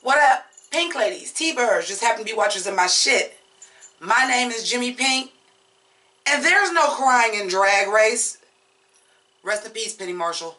What up, Pink ladies, T-birds, just happen to be watchers of my shit. My name is Jimmi Pynk, and there's no crying in Drag Race. Rest in peace, Penny Marshall.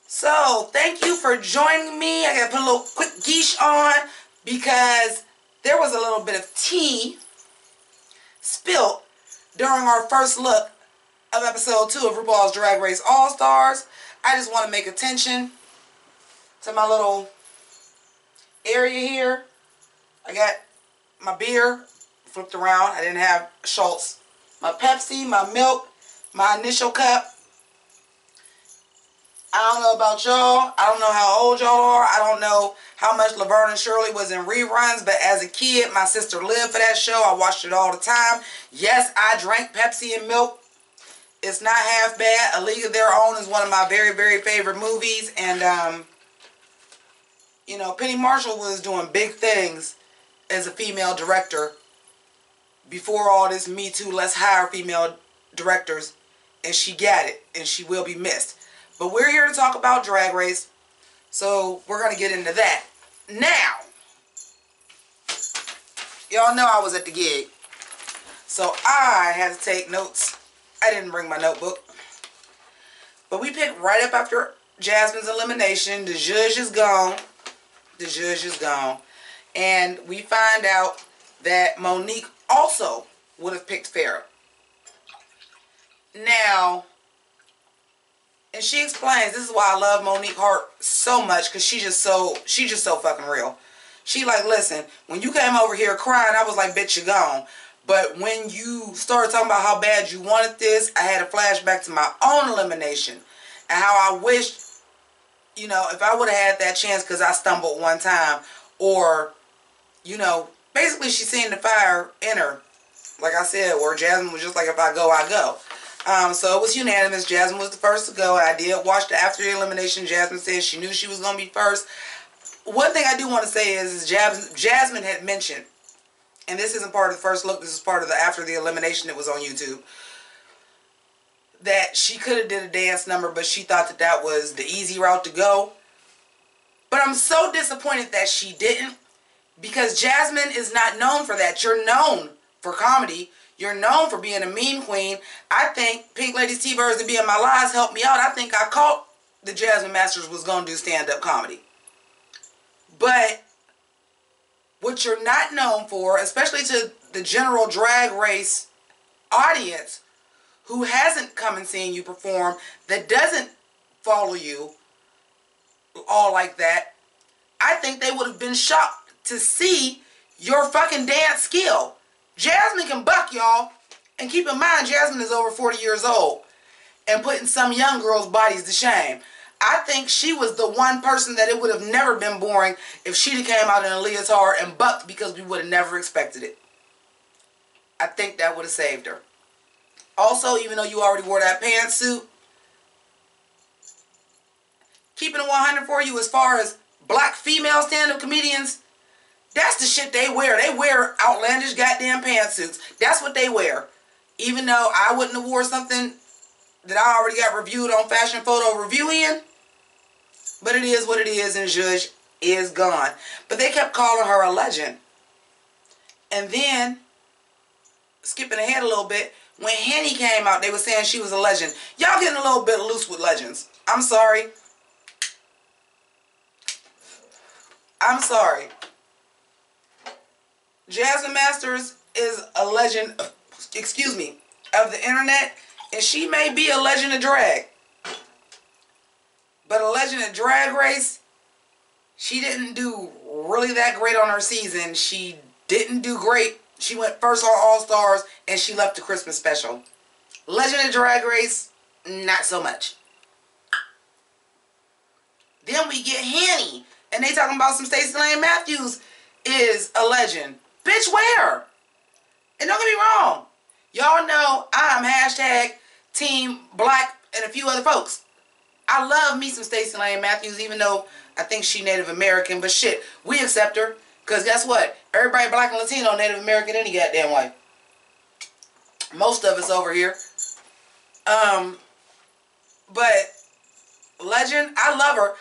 So, thank you for joining me. I gotta put a little quick geesh on because there was a little bit of tea spilt during our first look of episode 2 of RuPaul's Drag Race All-Stars. I just want to make attention to my little area here. I got my beer flipped around. I didn't have Schultz. My Pepsi, my milk, my initial cup. I don't know about y'all. I don't know how old y'all are. I don't know how much Laverne and Shirley was in reruns, but as a kid, my sister lived for that show. I watched it all the time. Yes, I drank Pepsi and milk. It's not half bad. A League of Their Own is one of my very, very favorite movies. And, you know, Penny Marshall was doing big things as a female director before all this Me Too, let's hire female directors. And she got it, and she will be missed. But we're here to talk about Drag Race, so we're going to get into that. Now, y'all know I was at the gig, so I had to take notes. I didn't bring my notebook. But we picked right up after Jasmine's elimination. The judge is gone. The judge is gone. And we find out that Monique also would have picked Farrah. Now, and she explains, this is why I love Monique Hart so much, because she's just so fucking real. She like, listen, when you came over here crying, I was like, bitch, you're gone. But when you started talking about how bad you wanted this, I had a flashback to my own elimination. And how I wished, you know, if I would have had that chance because I stumbled one time. Or, you know, basically she seen the fire in her. Like I said, where Jasmine was just like, if I go, I go. So it was unanimous. Jasmine was the first to go. I did watch the after the elimination. Jasmine said she knew she was going to be first. One thing I do want to say is Jasmine had mentioned, and this isn't part of the first look, this is part of the after the elimination that was on YouTube, that she could have did a dance number, but she thought that that was the easy route to go. But I'm so disappointed that she didn't, because Jasmine is not known for that. You're known for comedy. You're known for being a meme queen. I think Pink Ladies T-Birds to be in my lives helped me out. I think I caught the Jasmine Masters was going to do stand-up comedy. But what you're not known for, especially to the general Drag Race audience who hasn't come and seen you perform, that doesn't follow you all like that, I think they would have been shocked to see your fucking dance skill. Jasmine can buck, y'all. And keep in mind, Jasmine is over 40 years old and putting some young girls' bodies to shame. I think she was the one person that it would have never been boring if she'd have came out in a leotard and bucked, because we would have never expected it. I think that would have saved her. Also, even though you already wore that pantsuit, keeping it 100 for you as far as black female stand-up comedians, that's the shit they wear. They wear outlandish goddamn pantsuits. That's what they wear. Even though I wouldn't have wore something that I already got reviewed on Fashion Photo Reviewing. But it is what it is, and Judge is gone. But they kept calling her a legend. And then, skipping ahead a little bit, when Henny came out, they were saying she was a legend. Y'all getting a little bit loose with legends. I'm sorry. I'm sorry. Jasmine Masters is a legend, excuse me, of the internet, and she may be a legend of drag. But a legend of Drag Race, she didn't do really that great on her season. She didn't do great. She went first on All-Stars, and she left the Christmas special. Legend of Drag Race, not so much. Then we get Henny, and they talking about some Stacey Lane Matthews is a legend. Bitch, where? And don't get me wrong. Y'all know I'm hashtag Team Black and a few other folks. I love me some Stacey Lane Matthews, even though I think she Native American. But shit, we accept her. Because guess what? Everybody black and Latino Native American any goddamn way. Most of us over here. But legend, I love her.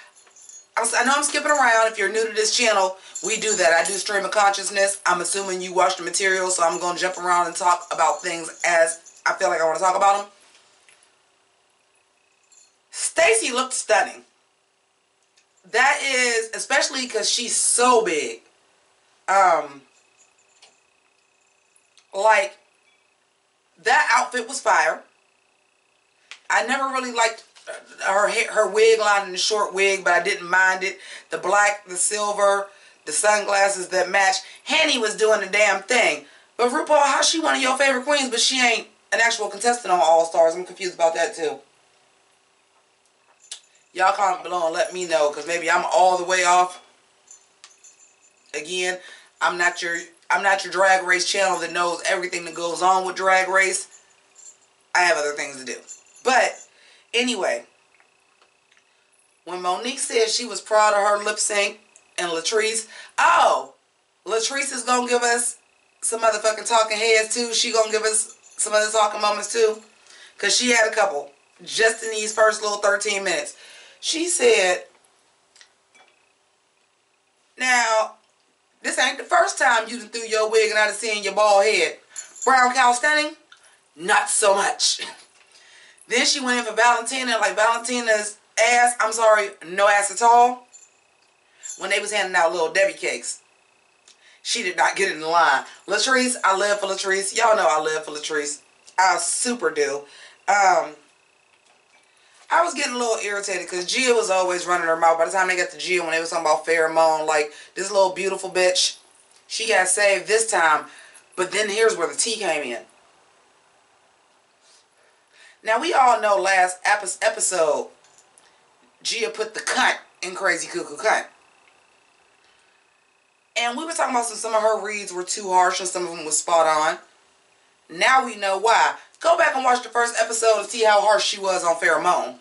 I know I'm skipping around. If you're new to this channel, we do that. I do stream of consciousness. I'm assuming you watch the material, so I'm going to jump around and talk about things as I feel like I want to talk about them. Stacey looked stunning. That is, especially because she's so big. Like, that outfit was fire. I never really liked her wig line and the short wig, but I didn't mind it. The black, the silver, the sunglasses that match. Hanny was doing the damn thing. But RuPaul, how's she one of your favorite queens, but she ain't an actual contestant on All Stars? I'm confused about that too. Y'all comment below and let me know, because maybe I'm all the way off. Again, I'm not your Drag Race channel that knows everything that goes on with Drag Race. I have other things to do. But anyway, when Monique said she was proud of her lip sync and Latrice, oh, Latrice is gonna give us some motherfucking talking heads too. She gonna give us some other talking moments too, because she had a couple just in these first little 13 minutes. She said, now, this ain't the first time you done threw your wig and I done seen your bald head. Brown cow stunning? Not so much. Then she went in for Valentina, like Valentina's ass, I'm sorry, no ass at all. When they was handing out little Debbie cakes. She did not get in the line. Latrice, I live for Latrice. Y'all know I live for Latrice. I super do. I was getting a little irritated because Gia was always running her mouth. By the time they got to Gia, when they was talking about pheromone, like, this little beautiful bitch, she got saved this time. But then here's where the tea came in. Now, we all know last episode, Gia put the cunt in Crazy Cuckoo Cunt. And we were talking about some of her reads were too harsh and some of them was spot on. Now we know why. Go back and watch the first episode and see how harsh she was on pheromone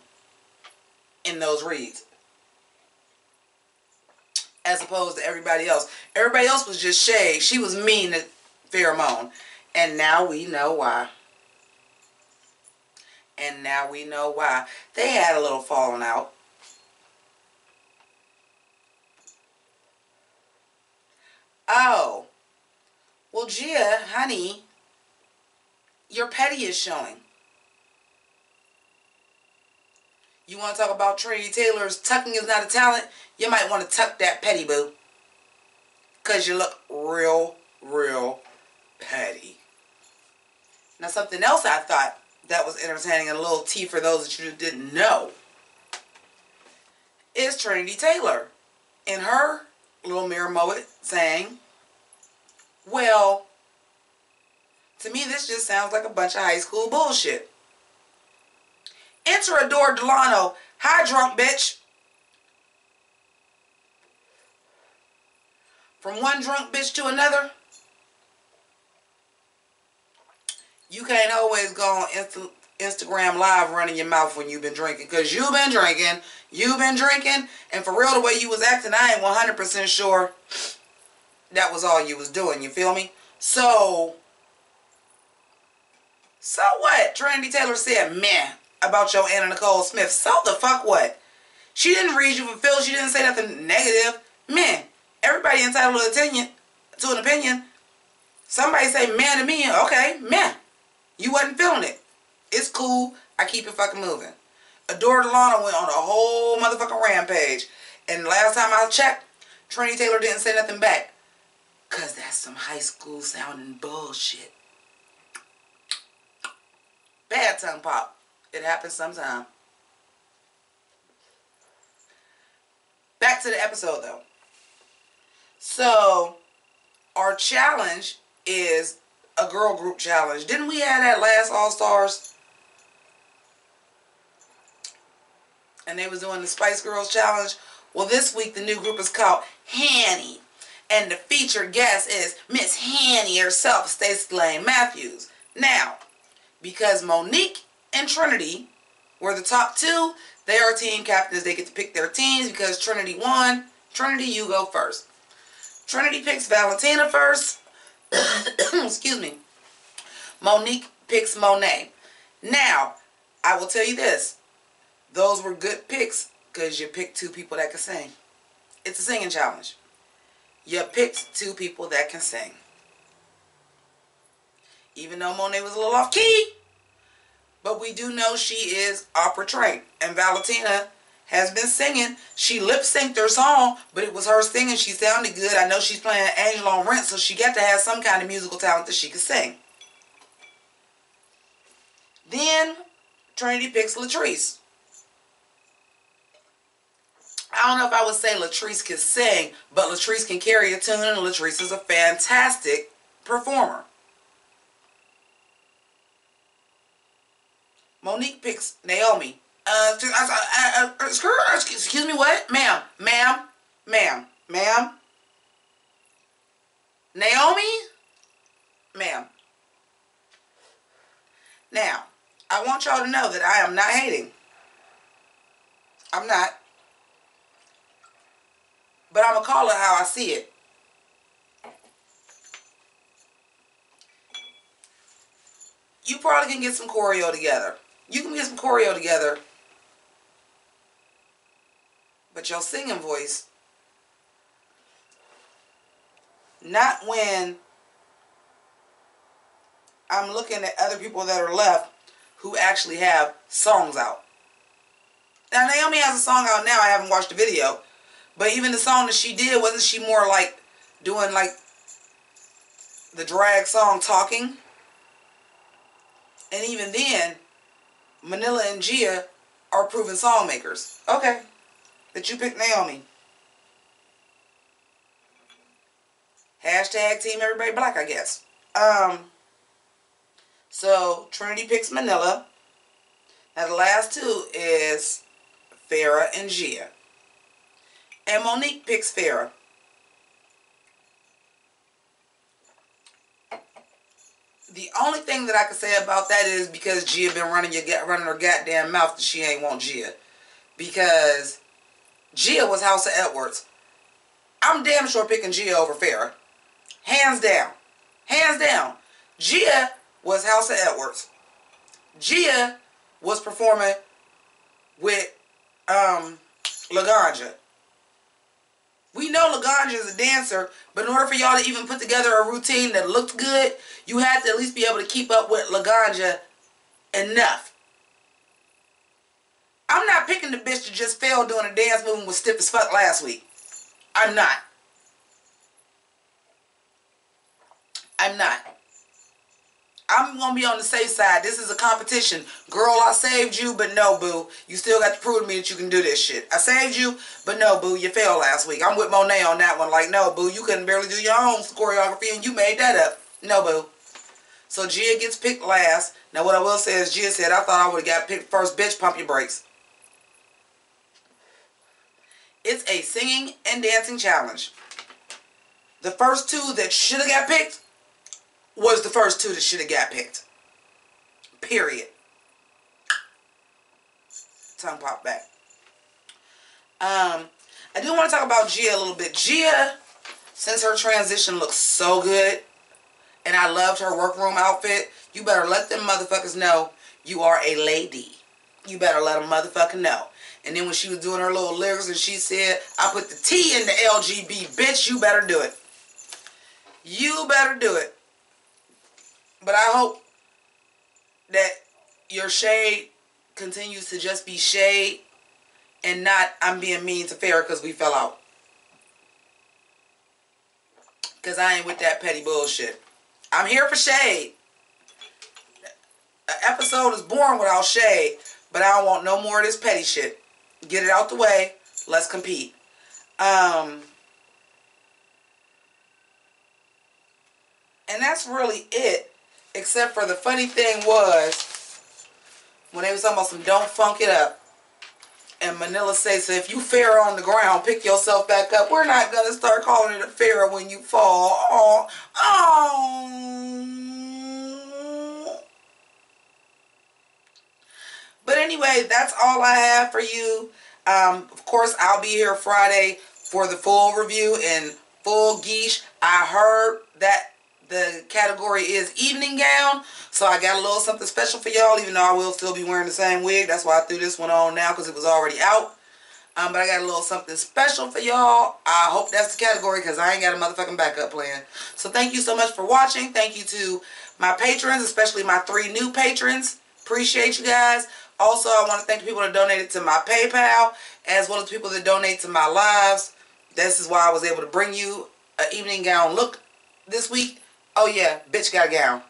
in those reads. As opposed to everybody else. Everybody else was just shade. She was mean to pheromone. And now we know why. And now we know why. They had a little falling out. Oh. Well, Gia, honey, your petty is showing. You want to talk about Trinity Taylor's tucking is not a talent? You might want to tuck that petty, boo. Because you look real, real petty. Now, something else I thought that was entertaining and a little tea for those that you didn't know is Trinity Taylor in her little mirror moment saying, well, to me this just sounds like a bunch of high school bullshit. Enter Adore Delano. Hi, drunk bitch. From one drunk bitch to another. You can't always go on Instagram Live running your mouth when you've been drinking. Because you've been drinking. And for real, the way you was acting, I ain't 100% sure that was all you was doing. You feel me? So what? Trinity Taylor said, meh, about your Anna Nicole Smith. So the fuck what? She didn't read you for Phil. She didn't say nothing negative. Meh. Everybody entitled to an opinion. Somebody say meh to me. Okay, meh. You wasn't feeling it. It's cool. I keep it fucking moving. Adore Delano went on a whole motherfucking rampage. And last time I checked, Trinity Taylor didn't say nothing back. Because that's some high school sounding bullshit. Bad tongue pop. It happens sometime. Back to the episode though. So, our challenge is a girl group challenge. Didn't we have that last All Stars? And they was doing the Spice Girls challenge. Well, this week the new group is called Hanny. And the featured guest is Miss Hanny herself, Stacey Lane Matthews. Now, because Monique and Trinity were the top two. They are team captains. They get to pick their teams because Trinity won. Trinity, you go first. Trinity picks Valentina first. Excuse me. Monique picks Monet. Now, I will tell you this. Those were good picks because you picked two people that can sing. It's a singing challenge. You picked two people that can sing. Even though Monet was a little off key, but we do know she is opera trained. And Valentina has been singing. She lip synced her song, but it was her singing. She sounded good. I know she's playing Angel on Rent, so she got to have some kind of musical talent that she could sing. Then Trinity picks Latrice. I don't know if I would say Latrice can sing, but Latrice can carry a tune, and Latrice is a fantastic performer. Monique picks Naomi. Excuse me, what? Ma'am. Naomi? Ma'am. Now, I want y'all to know that I am not hating. I'm not. But I'm going to call it how I see it. You probably can get some choreo together. You can get some choreo together. But your singing voice, not when I'm looking at other people that are left who actually have songs out. Now, Naomi has a song out now. I haven't watched the video. But even the song that she did, wasn't she more like doing like the drag song Talking? And even then, Manila and Gia are proven song makers. Okay. That you picked Naomi. Hashtag Team Everybody Black, I guess. So, Trinity picks Manila. Now, the last two is Farrah and Gia. And Monique picks Farrah. The only thing that I can say about that is because Gia been running her goddamn mouth that she ain't want Gia. Because Gia was House of Edwards. I'm damn sure picking Gia over Farrah. Hands down. Hands down. Gia was House of Edwards. Gia was performing with Laganja. We know Laganja is a dancer, but in order for y'all to even put together a routine that looked good, you had to at least be able to keep up with Laganja enough. I'm not picking the bitch that just failed doing a dance movement was stiff as fuck last week. I'm not. I'm not. I'm going to be on the safe side. This is a competition. Girl, I saved you, but no, boo. You still got to prove to me that you can do this shit. I saved you, but no, boo. You failed last week. I'm with Monet on that one. Like, no, boo. You couldn't barely do your own choreography, and you made that up. No, boo. So, Gia gets picked last. Now, what I will say is Gia said, I thought I would have got picked first. Bitch, pump your brakes. It's a singing and dancing challenge. The first two that should have got picked was the first two that should have got picked. Period. Tongue pop back. I do want to talk about Gia a little bit. Gia, since her transition looks so good, and I loved her workroom outfit, you better let them motherfuckers know you are a lady. You better let them motherfucking know. And then when she was doing her little lyrics and she said, I put the T in the LGB, bitch, you better do it. You better do it. But I hope that your shade continues to just be shade and not I'm being mean to Farrah because we fell out. Because I ain't with that petty bullshit. I'm here for shade. An episode is born without shade, but I don't want no more of this petty shit. Get it out the way. Let's compete. And that's really it. Except for the funny thing was, when they was talking about some don't funk it up, and Manila says, so if you Farrah on the ground, pick yourself back up. We're not going to start calling it a Farrah when you fall. Oh, oh. But anyway, that's all I have for you. Of course, I'll be here Friday for the full review and full geesh. I heard that the category is evening gown, so I got a little something special for y'all, even though I will still be wearing the same wig. That's why I threw this one on now, because it was already out. But I got a little something special for y'all. I hope that's the category, because I ain't got a motherfucking backup plan. So thank you so much for watching. Thank you to my patrons, especially my 3 new patrons. Appreciate you guys. Also, I want to thank the people that donated to my PayPal, as well as people that donate to my lives. This is why I was able to bring you an evening gown look this week. Oh yeah, bitch got a gown.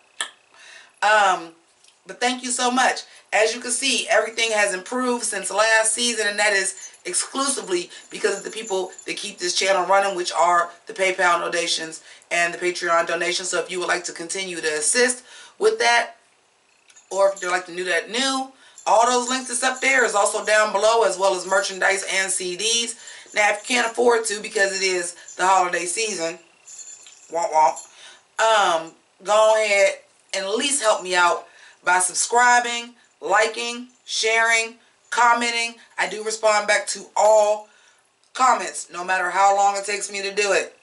But thank you so much. As you can see, everything has improved since last season, and that is exclusively because of the people that keep this channel running, which are the PayPal donations and the Patreon donations. So if you would like to continue to assist with that, or if you'd like to do that new, all those links that's up there is also down below, as well as merchandise and CDs. Now, if you can't afford to, because it is the holiday season, go ahead and at least help me out by subscribing, liking, sharing, commenting. I do respond back to all comments, no matter how long it takes me to do it.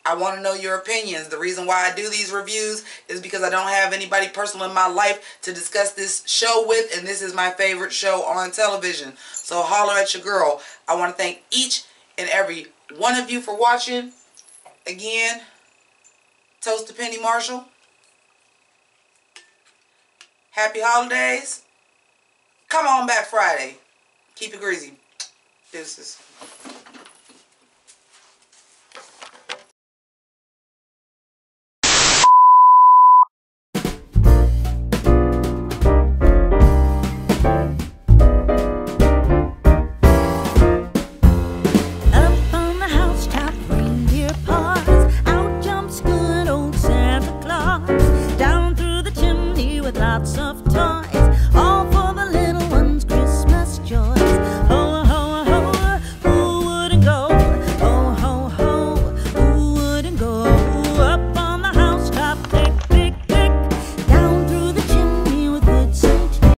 I want to know your opinions. The reason why I do these reviews is because I don't have anybody personal in my life to discuss this show with, and this is my favorite show on television. So holler at your girl. I want to thank each and every one of you for watching. Again, toast to Penny Marshall. Happy holidays. Come on back Friday. Keep it greasy. Deuces. Lots of